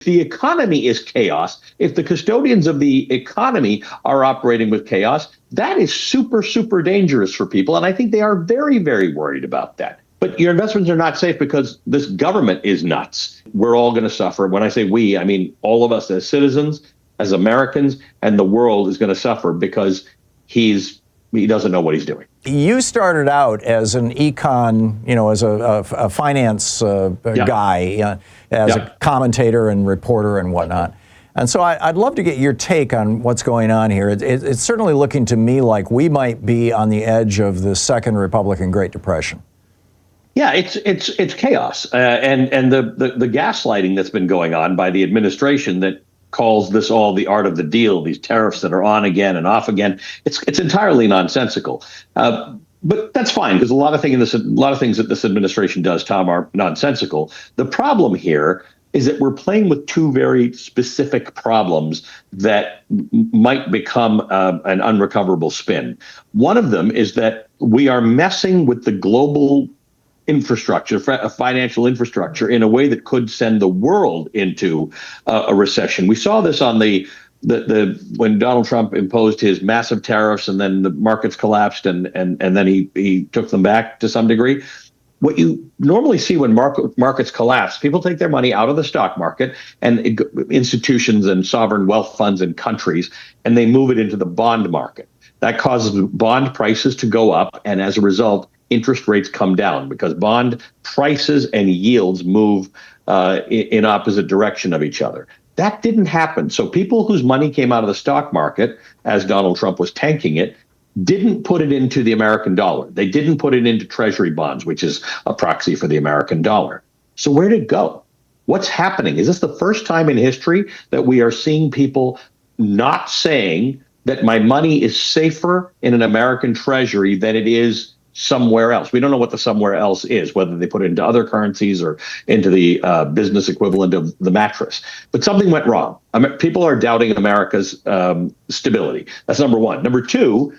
The economy is chaos. If the custodians of the economy are operating with chaos, that is super, super dangerous for people. And I think they are very, very worried about that. But your investments are not safe because this government is nuts. We're all going to suffer. When I say we, I mean all of us as citizens, as Americans, and the world is going to suffer because he doesn't know what he's doing. You started out as an econ, as a finance guy, as a commentator and reporter and whatnot. And so I'd love to get your take on what's going on here. It's certainly looking to me like we might be on the edge of the second Republican Great Depression. Yeah, it's chaos, and the gaslighting that's been going on by the administration that calls this all the art of the deal, these tariffs that are on again and off again. It's entirely nonsensical. But that's fine, because a lot of things that this administration does, Tom, are nonsensical. The problem here is that we're playing with two very specific problems that might become an unrecoverable spin. One of them is that we are messing with the global infrastructure, financial infrastructure, in a way that could send the world into a recession. We saw this on when Donald Trump imposed his massive tariffs, and then the markets collapsed, and then he took them back to some degree. What you normally see when markets collapse, people take their money out of the stock market and institutions and sovereign wealth funds and countries, and they move it into the bond market. That causes bond prices to go up, and as a result, interest rates come down because bond prices and yields move in opposite direction of each other. That didn't happen. So people whose money came out of the stock market, as Donald Trump was tanking it, didn't put it into the American dollar. They didn't put it into treasury bonds, which is a proxy for the American dollar. So where did it go? What's happening? Is this the first time in history that we are seeing people not saying that my money is safer in an American treasury than it is somewhere else? We don't know what the somewhere else is, whether they put it into other currencies or into the business equivalent of the mattress. But something went wrong. People are doubting America's stability. That's number one. Number two,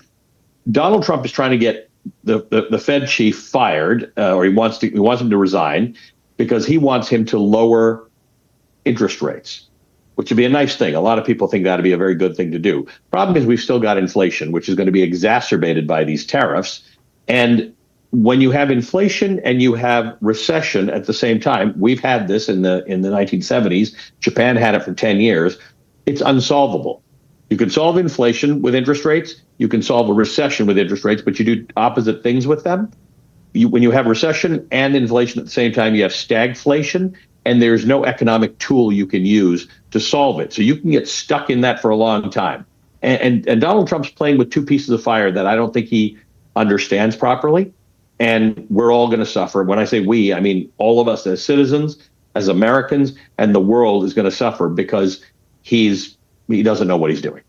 Donald Trump is trying to get the Fed chief fired, or he wants him to resign, because he wants him to lower interest rates, which would be a nice thing. A lot of people think that would be a very good thing to do. Problem is, we've still got inflation, which is going to be exacerbated by these tariffs. And when you have inflation and you have recession at the same time, we've had this in the 1970s. Japan had it for 10 years. It's unsolvable. You can solve inflation with interest rates. You can solve a recession with interest rates, but you do opposite things with them. When you have recession and inflation at the same time, you have stagflation, and there's no economic tool you can use to solve it. So you can get stuck in that for a long time. And Donald Trump's playing with two pieces of fire that I don't think he understands properly, and we're all going to suffer. When I say we, I mean all of us as citizens, as Americans, and the world is going to suffer because he doesn't know what he's doing.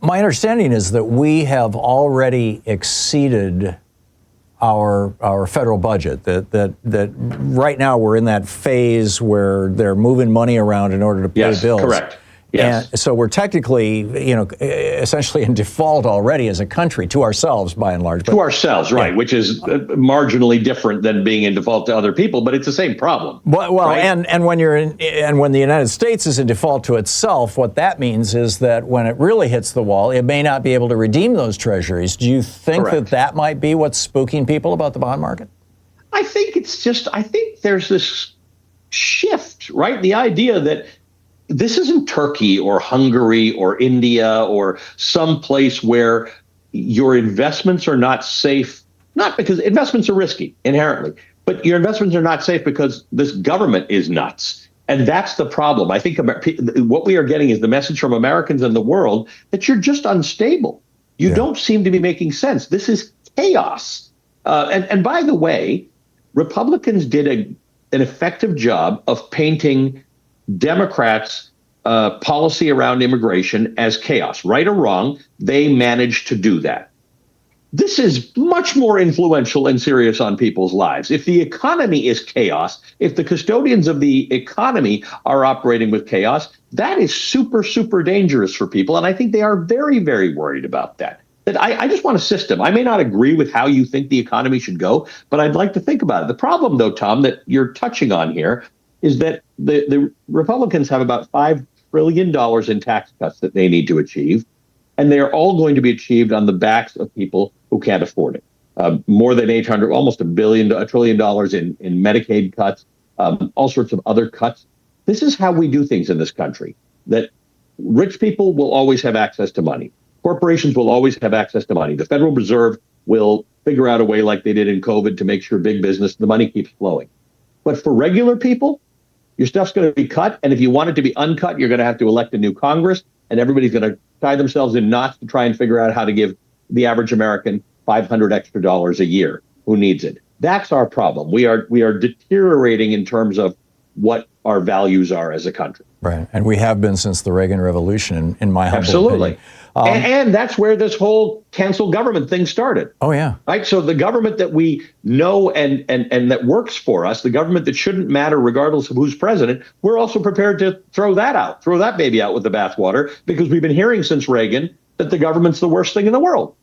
My understanding is that we have already exceeded our federal budget, that right now we're in that phase where they're moving money around in order to pay bills. Correct. Yes. And so we're technically, essentially in default already as a country, to ourselves by and large. To ourselves, right, which is marginally different than being in default to other people, but it's the same problem. Well, right? and when when the United States is in default to itself, what that means is that when it really hits the wall, it may not be able to redeem those treasuries. Do you think that might be what's spooking people about the bond market? I think there's this shift, right? The idea that this isn't Turkey or Hungary or India or some place where your investments are not safe, not because investments are risky inherently, but your investments are not safe because this government is nuts. And that's the problem. I think what we are getting is the message from Americans and the world that you're just unstable. You don't seem to be making sense. This is chaos. And by the way, Republicans did an effective job of painting Democrats' policy around immigration as chaos. Right or wrong, they managed to do that. This is much more influential and serious on people's lives. If the economy is chaos, if the custodians of the economy are operating with chaos, that is super, super dangerous for people. And I think they are very, very worried about that. That I just want a system. I may not agree with how you think the economy should go, but I'd like to think about it. The problem, though, Tom, that you're touching on here is that the Republicans have about $5 trillion in tax cuts that they need to achieve, and they are all going to be achieved on the backs of people who can't afford it. More than 800, almost $1 trillion in Medicaid cuts, all sorts of other cuts. This is how we do things in this country, that rich people will always have access to money. Corporations will always have access to money. The Federal Reserve will figure out a way like they did in COVID to make sure big business, the money keeps flowing. But for regular people, your stuff's going to be cut. And if you want it to be uncut, you're going to have to elect a new Congress, and everybody's going to tie themselves in knots to try and figure out how to give the average American $500 extra a year. Who needs it? That's our problem. We are deteriorating in terms of what our values are as a country. Right. And we have been since the Reagan Revolution, in my humble opinion. And that's where this whole cancel government thing started. Oh, yeah. Right. So the government that we know and that works for us, the government that shouldn't matter regardless of who's president, we're also prepared to throw that baby out with the bathwater, because we've been hearing since Reagan that the government's the worst thing in the world.